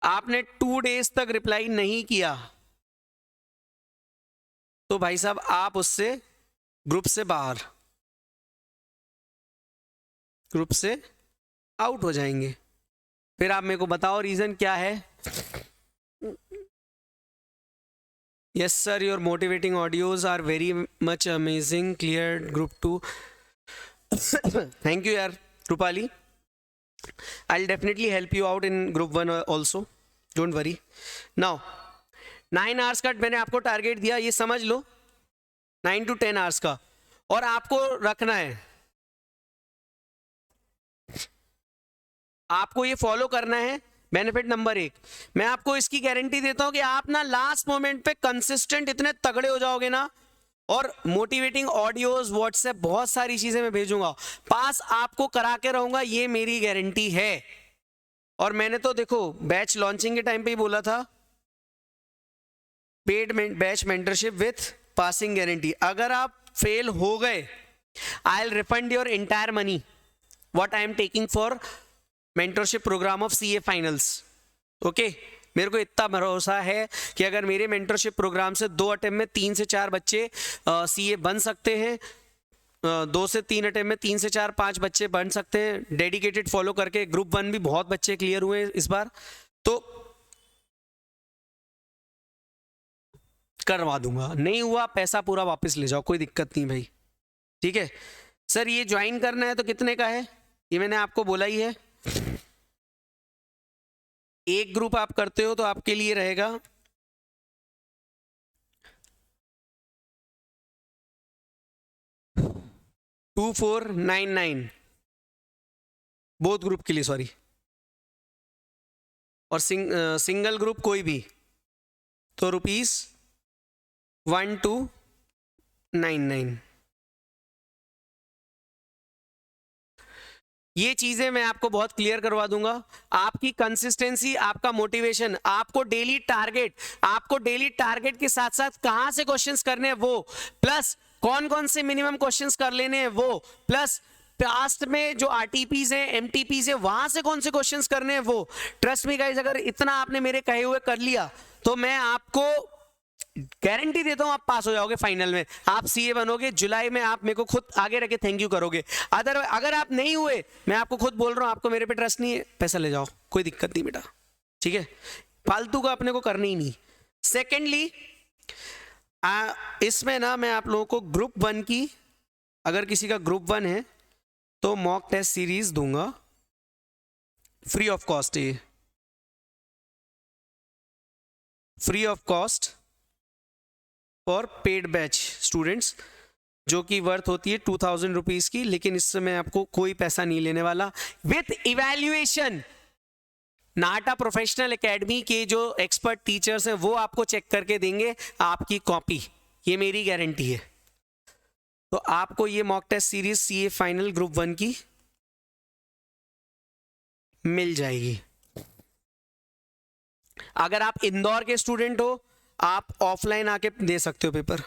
आपने 2 डेज तक रिप्लाई नहीं किया तो भाई साहब आप उससे ग्रुप से बाहर, ग्रुप से आउट हो जाएंगे। फिर आप मेरे को बताओ रीजन क्या है। Yes sir, your motivating audios are very much amazing, clear group 2. Thank you yaar Rupali, I'll definitely help you out in group 1 also, don't worry. Now 9 hours का मैंने आपको टारगेट दिया, ये समझ लो 9 to 10 आवर्स का, और आपको रखना है, आपको ये फॉलो करना है। बेनिफिट नंबर 1, मैं आपको इसकी गारंटी देता हूं कि आप ना लास्ट मोमेंट पे कंसिस्टेंट इतने तगड़े हो जाओगे ना, और मोटिवेटिंग ऑडियोज, व्हाट्सएप, बहुत सारी चीजें मैं भेजूंगा, पास आपको करा के रहूंगा, ये मेरी गारंटी है। और मैंने तो देखो बैच लॉन्चिंग के टाइम पे ही बोला था, paid batch mentorship with passing guarantee. अगर आप फेल हो गए, I will refund your entire money what I am taking for mentorship program of CA finals. Okay, मेरे को इतना भरोसा है कि अगर मेरे मेंटरशिप प्रोग्राम से 2 अटेम्प्ट में 3 से 4 बच्चे सीए बन सकते हैं, 2 से 3 अटेम्प्ट में 3 से 4 5 बच्चे बन सकते हैं, डेडिकेटेड फॉलो करके, ग्रुप 1 भी बहुत बच्चे क्लियर हुए इस बार, तो करवा दूंगा। नहीं हुआ पैसा पूरा वापस ले जाओ, कोई दिक्कत नहीं भाई, ठीक है। सर ये ज्वाइन करना है तो कितने का है, ये मैंने आपको बोला ही है। एक ग्रुप आप करते हो तो आपके लिए रहेगा 2499 बोथ ग्रुप के लिए, सॉरी, और सिंगल ग्रुप कोई भी तो ₹1299। ये चीजें मैं आपको बहुत क्लियर करवा दूंगा। आपकी कंसिस्टेंसी, आपका मोटिवेशन, आपको डेली टारगेट के साथ साथ कहां से क्वेश्चंस करने हैं वो, प्लस कौन कौन से मिनिमम क्वेश्चंस कर लेने हैं वो, प्लस पास्ट में जो आरटीपीज हैं, एमटीपीज हैं, वहां से कौन से क्वेश्चंस करने हैं वो। ट्रस्ट मी गाइस, अगर इतना आपने मेरे कहे हुए कर लिया तो मैं आपको गारंटी देता हूं आप पास हो जाओगे फाइनल में, आप सीए बनोगे। जुलाई में आप मेरे को खुद आगे रखे थैंक यू करोगे। अगर आप नहीं हुए, मैं आपको खुद बोल रहा हूं, आपको मेरे पे ट्रस्ट नहीं है, पैसा ले जाओ, कोई दिक्कत नहीं बेटा, ठीक है। फालतू का अपने को करना ही नहीं। सेकेंडली, इसमें ना मैं आप लोगों को ग्रुप 1 की, अगर किसी का ग्रुप 1 है तो मॉक टेस्ट सीरीज दूंगा फ्री ऑफ कॉस्ट, ये free of cost for paid batch students, जो कि वर्थ होती है 2000 रुपीज की, लेकिन इससे मैं आपको कोई पैसा नहीं लेने वाला। With evaluation, Nahta professional academy के जो एक्सपर्ट टीचर्स हैं वो आपको चेक करके देंगे आपकी कॉपी, ये मेरी गारंटी है। तो आपको ये mock test series CA final group 1 की मिल जाएगी। अगर आप इंदौर के स्टूडेंट हो, आप ऑफलाइन आके दे सकते हो पेपर।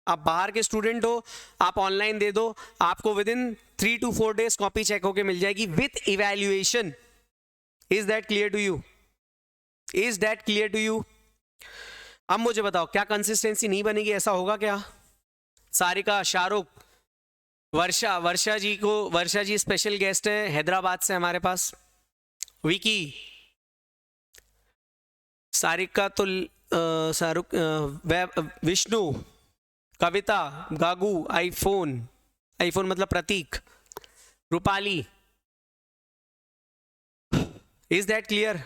आप बाहर के स्टूडेंट हो, आप ऑनलाइन दे दो, आपको within 3 to 4 days copy check होके मिल जाएगी with evaluation. Is that clear to you? Is that clear to you? अब मुझे बताओ, क्या कंसिस्टेंसी नहीं बनेगी? ऐसा होगा क्या? सारिका, शाहरुख, वर्षा जी स्पेशल गेस्ट है हैदराबाद से हमारे पास, विकी, सारिका तो शाहरुख, विष्णु, कविता, गागू, आईफोन मतलब Prateek, Rupali. Is that clear?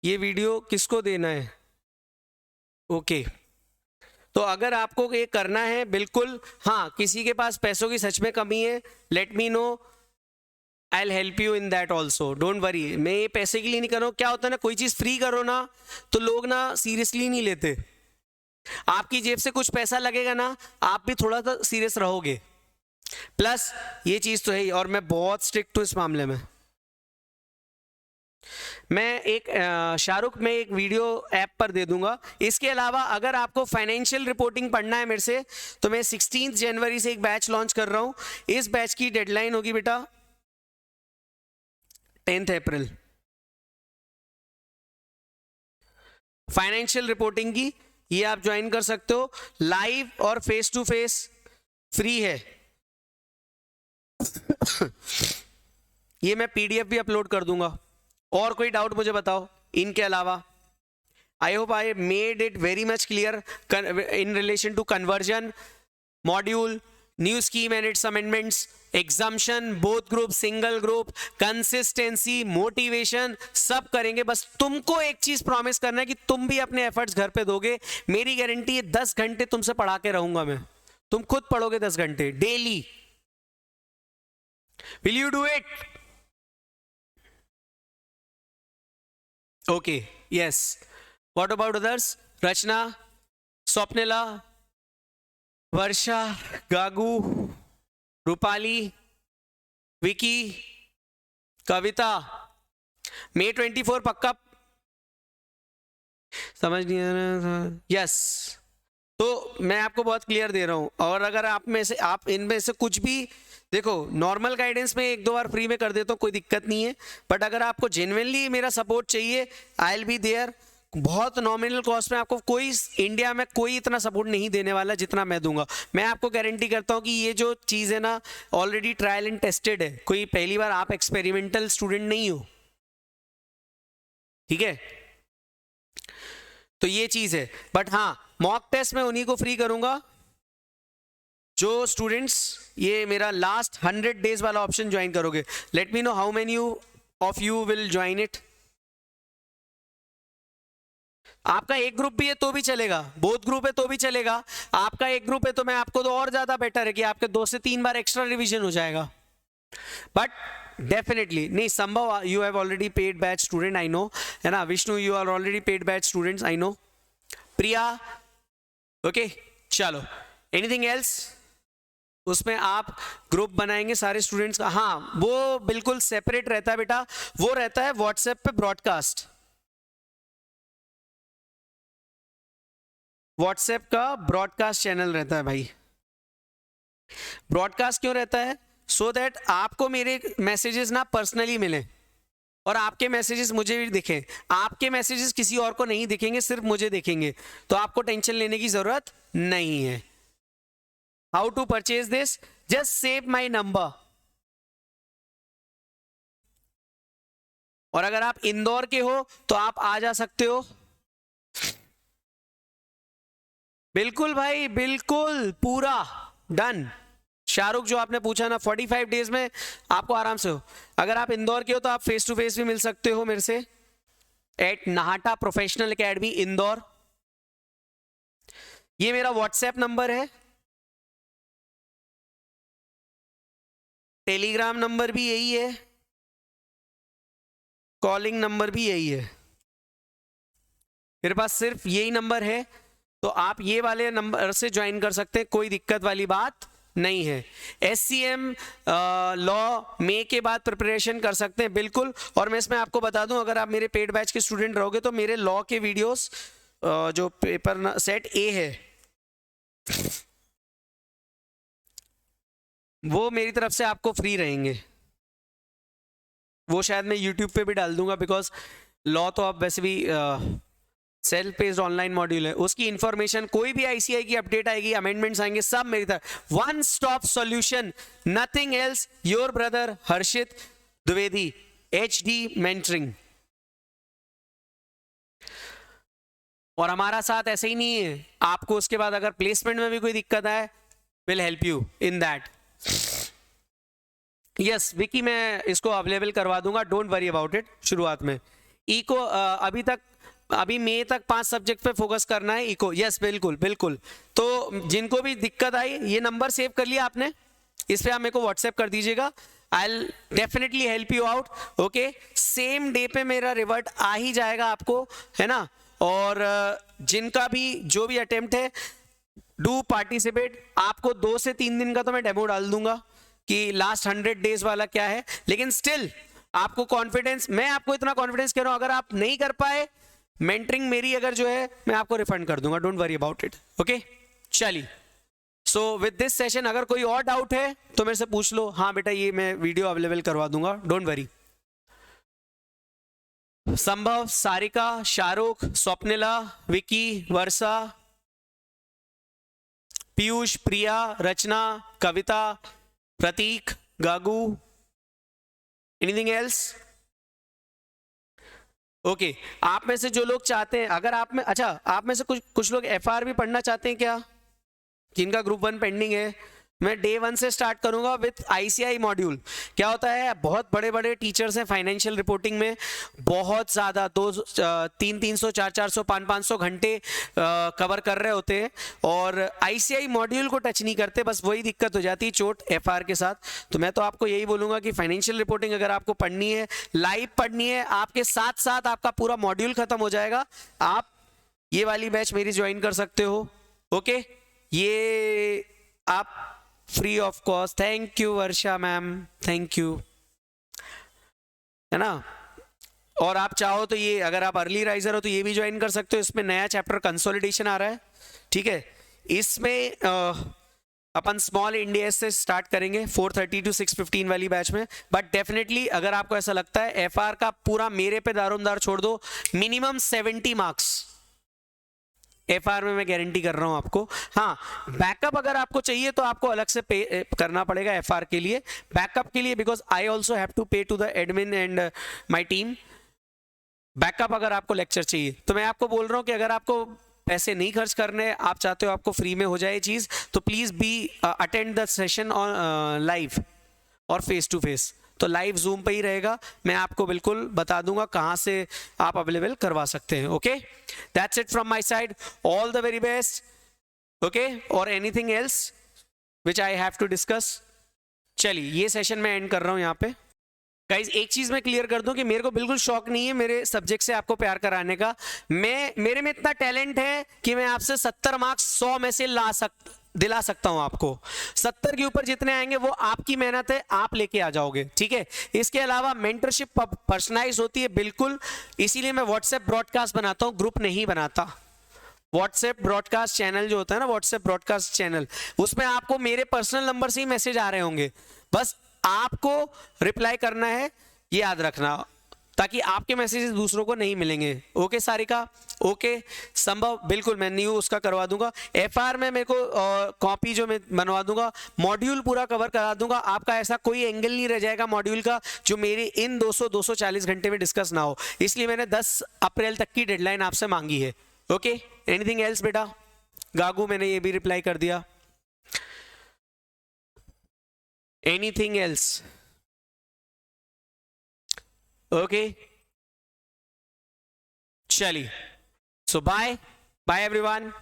ये वीडियो किसको देना है? ओके तो अगर आपको ये करना है, बिल्कुल, हाँ, किसी के पास पैसों की सच में कमी है, let me know, I will help you in that also, don't worry. मैं ये पैसे के लिए नहीं कर रहा हूँ। क्या होता है ना, कोई चीज फ्री करो ना तो लोग ना सीरियसली नहीं लेते। आपकी जेब से कुछ पैसा लगेगा ना, आप भी थोड़ा सा सीरियस रहोगे। प्लस ये चीज तो है ही, और मैं बहुत स्ट्रिक्ट हूं इस मामले में। मैं एक शाहरुख में एक वीडियो ऐप पर दे दूंगा। इसके अलावा अगर आपको फाइनेंशियल रिपोर्टिंग पढ़ना है मेरे से, तो मैं 16 जनवरी से एक बैच लॉन्च कर रहा हूं। इस बैच की डेडलाइन होगी बेटा 10 अप्रैल। फाइनेंशियल रिपोर्टिंग की ये आप ज्वाइन कर सकते हो, लाइव और फेस टू फेस फ्री है। ये मैं पीडीएफ भी अपलोड कर दूंगा। और कोई डाउट मुझे बताओ इनके अलावा? I hope I made it very much clear in relation to conversion, module, new scheme and its amendments, exemption, both group, single group, consistency, motivation, सब करेंगे। बस तुमको एक चीज प्रॉमिस करना है कि तुम भी अपने एफर्ट्स घर पे दोगे। मेरी गारंटी है 10 घंटे तुमसे पढ़ा के रहूंगा मैं, तुम खुद पढ़ोगे 10 घंटे daily. Will you do it? Okay, yes. What about others? Rachna, Swapnila, Varsha, Gagu, Rupali, Vicky, Kavita. May 24 पक्का? समझ नहीं आ रहा? यस। तो मैं आपको बहुत क्लियर दे रहा हूं, और अगर आप इनमें से कुछ भी, देखो नॉर्मल गाइडेंस में 1-2 बार फ्री में कर देता हूं, कोई दिक्कत नहीं है, बट अगर आपको जेन्युइनली मेरा सपोर्ट चाहिए, आई विल बी देयर। बहुत नॉमिनल कॉस्ट में, आपको कोई इंडिया में कोई इतना सपोर्ट नहीं देने वाला जितना मैं दूंगा। मैं आपको गारंटी करता हूं कि ये जो चीज़ है ना, ऑलरेडी ट्रायल एंड टेस्टेड है, कोई पहली बार, आप एक्सपेरिमेंटल स्टूडेंट नहीं हो, ठीक है? तो ये चीज़ है। बट हाँ, मॉक टेस्ट में उन्हीं को फ्री करूंगा जो स्टूडेंट्स ये मेरा लास्ट 100 डेज वाला ऑप्शन ज्वाइन करोगे। Let me know how many of you will join it. आपका एक ग्रुप भी है तो भी चलेगा, बोथ ग्रुप है तो भी चलेगा। आपका एक ग्रुप है तो मैं आपको तो और ज्यादा बेटर है कि आपके 2 से 3 बार एक्स्ट्रा रिवीजन हो जाएगा। बट डेफिनेटली नहीं संभव, you have already paid batch student, I know, है ना? Vishnu, you are already paid batch students, I know. Priya, okay, चलो। Anything else? उसमें आप ग्रुप बनाएंगे सारे स्टूडेंट्स का? हाँ, वो बिल्कुल सेपरेट रहता है बेटा, वो रहता है व्हाट्सएप पे ब्रॉडकास्ट। व्हाट्सएप का ब्रॉडकास्ट चैनल रहता है भाई। ब्रॉडकास्ट क्यों रहता है? सो दैट आपको मेरे मैसेजेस ना पर्सनली मिले और आपके मैसेजेस मुझे भी दिखें। आपके मैसेजेस किसी और को नहीं दिखेंगे, सिर्फ मुझे दिखेंगे, तो आपको टेंशन लेने की जरूरत नहीं है। How to purchase this? Just save my number. और अगर आप इंदौर के हो तो आप आ जा सकते हो। बिल्कुल भाई, बिल्कुल, पूरा डन। शाहरुख, जो आपने पूछा ना, 45 डेज में आपको आराम से हो। अगर आप इंदौर के हो तो आप फेस टू फेस भी मिल सकते हो मेरे से at Nahta professional academy Indore. ये मेरा व्हाट्सएप नंबर है, टेलीग्राम नंबर भी यही है, कॉलिंग नंबर भी यही है। मेरे पास सिर्फ यही नंबर है, तो आप ये वाले नंबर से ज्वाइन कर सकते हैं, कोई दिक्कत वाली बात नहीं है। SCM लॉ मे के बाद प्रिपरेशन कर सकते हैं, बिल्कुल। और मैं इसमें आपको बता दूं, अगर आप मेरे पेड बैच के स्टूडेंट रहोगे तो मेरे लॉ के वीडियोस जो पेपर सेट A है वो मेरी तरफ से आपको फ्री रहेंगे। वो शायद मैं YouTube पे भी डाल दूंगा, बिकॉज लॉ तो आप वैसे भी सेल्फ पेस्ड ऑनलाइन मॉड्यूल है, उसकी इंफॉर्मेशन, कोई भी ICI की अपडेट आएगी, अमेंडमेंट्स आएंगे, सब मेरी तरफ। One stop solution, nothing else. Your brother Harshit Dwivedi, HD mentoring. और हमारा साथ ऐसे ही नहीं है, आपको उसके बाद अगर प्लेसमेंट में भी कोई दिक्कत आए, will help you in that. Yes Vicky, मैं इसको अवेलेबल करवा दूंगा, डोंट वरी अबाउट इट। शुरुआत में इको अभी मई तक 5 सब्जेक्ट पे फोकस करना है इको। यस बिल्कुल बिल्कुल। तो जिनको भी दिक्कत आई, ये नंबर सेव कर लिया आपने, इस पे आप मेरे को व्हाट्सएप कर दीजिएगा, I will definitely help you out. Okay, same day पे मेरा रिवर्ट आ ही जाएगा आपको, है ना? और जिनका भी जो भी अटेम्प्ट है, डू पार्टिसिपेट। आपको 2 से 3 दिन का तो मैं डेमो डाल दूंगा कि लास्ट 100 डेज वाला क्या है, लेकिन स्टिल आपको कॉन्फिडेंस, मैं आपको इतना कॉन्फिडेंस कह रहा हूं, अगर आप नहीं कर पाए, मेंटरिंग मेरी अगर जो है, मैं आपको रिफंड कर दूंगा, don't worry about it. Okay, चलिए। सो विद दिस सेशन, अगर कोई और डाउट है तो मेरे से पूछ लो। हाँ बेटा, ये मैं वीडियो अवेलेबल करवा दूंगा, डोंट वरी। संभव, सारिका, शाहरुख, स्वप्निला, विकी, वर्षा, पीयूष, प्रिया, रचना, कविता, प्रतीक, गागू, एनीथिंग एल्स? ओके, आप में से जो लोग चाहते हैं, अगर आप में, अच्छा, आप में से कुछ लोग FR भी पढ़ना चाहते हैं क्या, जिनका ग्रुप 1 पेंडिंग है? मैं डे 1 से स्टार्ट करूंगा विथ आईसीआई मॉड्यूल। क्या होता है, बहुत बड़े बड़े टीचर्स हैं फाइनेंशियल रिपोर्टिंग में, बहुत ज़्यादा 300 400 500 घंटे कवर कर रहे होते हैं और आईसीआई मॉड्यूल को टच नहीं करते। बस वही दिक्कत हो जाती है चोट एफआर के साथ। तो मैं तो आपको यही बोलूंगा कि फाइनेंशियल रिपोर्टिंग अगर आपको पढ़नी है, लाइव पढ़नी है, आपके साथ साथ आपका पूरा मॉड्यूल खत्म हो जाएगा, आप ये वाली बैच मेरी ज्वाइन कर सकते हो। ओके, ये आप free of cost. Thank you Varsha ma'am, thank you, है ना। और आप चाहो तो ये, अगर आप अर्ली राइजर हो तो ये भी ज्वाइन कर सकते हो। इसमें नया चैप्टर कंसोलिडेशन आ रहा है, ठीक है। इसमें अपन स्मॉल इंडिया से स्टार्ट करेंगे 4:30 to 6:15 वाली बैच में। बट डेफिनेटली अगर आपको ऐसा लगता है एफआर का पूरा मेरे पे दारोमदार छोड़ दो, मिनिमम 70 मार्क्स एफआर में मैं गारंटी कर रहा हूं आपको। हाँ, बैकअप अगर आपको चाहिए तो आपको अलग से पे करना पड़ेगा एफआर के लिए, बैकअप के लिए, because I also have to pay to the admin and my team. Backup अगर आपको लेक्चर चाहिए तो मैं आपको बोल रहा हूं कि अगर आपको पैसे नहीं खर्च करने, आप चाहते हो आपको फ्री में हो जाए चीज, तो please be attend the session on live और फेस टू फेस। तो लाइव जूम पे ही रहेगा, मैं आपको बिल्कुल बता दूंगा कहां से आप अवेलेबल करवा सकते हैं। Okay, that's it from my side, all the very best. Okay, और anything else which I have to discuss? चलिए ये सेशन मैं एंड कर रहा हूं यहाँ पे। गाइज एक चीज मैं क्लियर कर दूं कि मेरे को बिल्कुल शौक नहीं है मेरे सब्जेक्ट से आपको प्यार कराने का। मेरे में इतना टैलेंट है कि मैं आपसे 70 मार्क्स 100 में से दिला सकता हूं आपको। 70 के ऊपर जितने आएंगे वो आपकी मेहनत है, आप लेके आ जाओगे, ठीक है। इसके अलावा मेंटरशिप पर्सनलाइज होती है बिल्कुल, इसीलिए मैं व्हाट्सएप ब्रॉडकास्ट बनाता हूं, ग्रुप नहीं बनाता। व्हाट्सएप ब्रॉडकास्ट चैनल जो होता है ना, व्हाट्सएप ब्रॉडकास्ट चैनल, उसमें आपको मेरे पर्सनल नंबर से ही मैसेज आ रहे होंगे, बस आपको रिप्लाई करना है, ये याद रखना, ताकि आपके मैसेजेस दूसरों को नहीं मिलेंगे। ओके सारिका, ओके संभव, बिल्कुल मैं न्यू उसका करवा दूंगा। एफआर में मेरे को कॉपी जो मैं बनवा दूंगा, मॉड्यूल पूरा कवर करा दूंगा, आपका ऐसा कोई एंगल नहीं रह जाएगा मॉड्यूल का जो मेरे इन 240 घंटे में डिस्कस ना हो। इसलिए मैंने 10 अप्रैल तक की डेडलाइन आपसे मांगी है। ओके, एनीथिंग एल्स बेटा? गागू, मैंने ये भी रिप्लाई कर दिया। Anything else? ओके, चलिए, सो बाय बाय एवरीवन।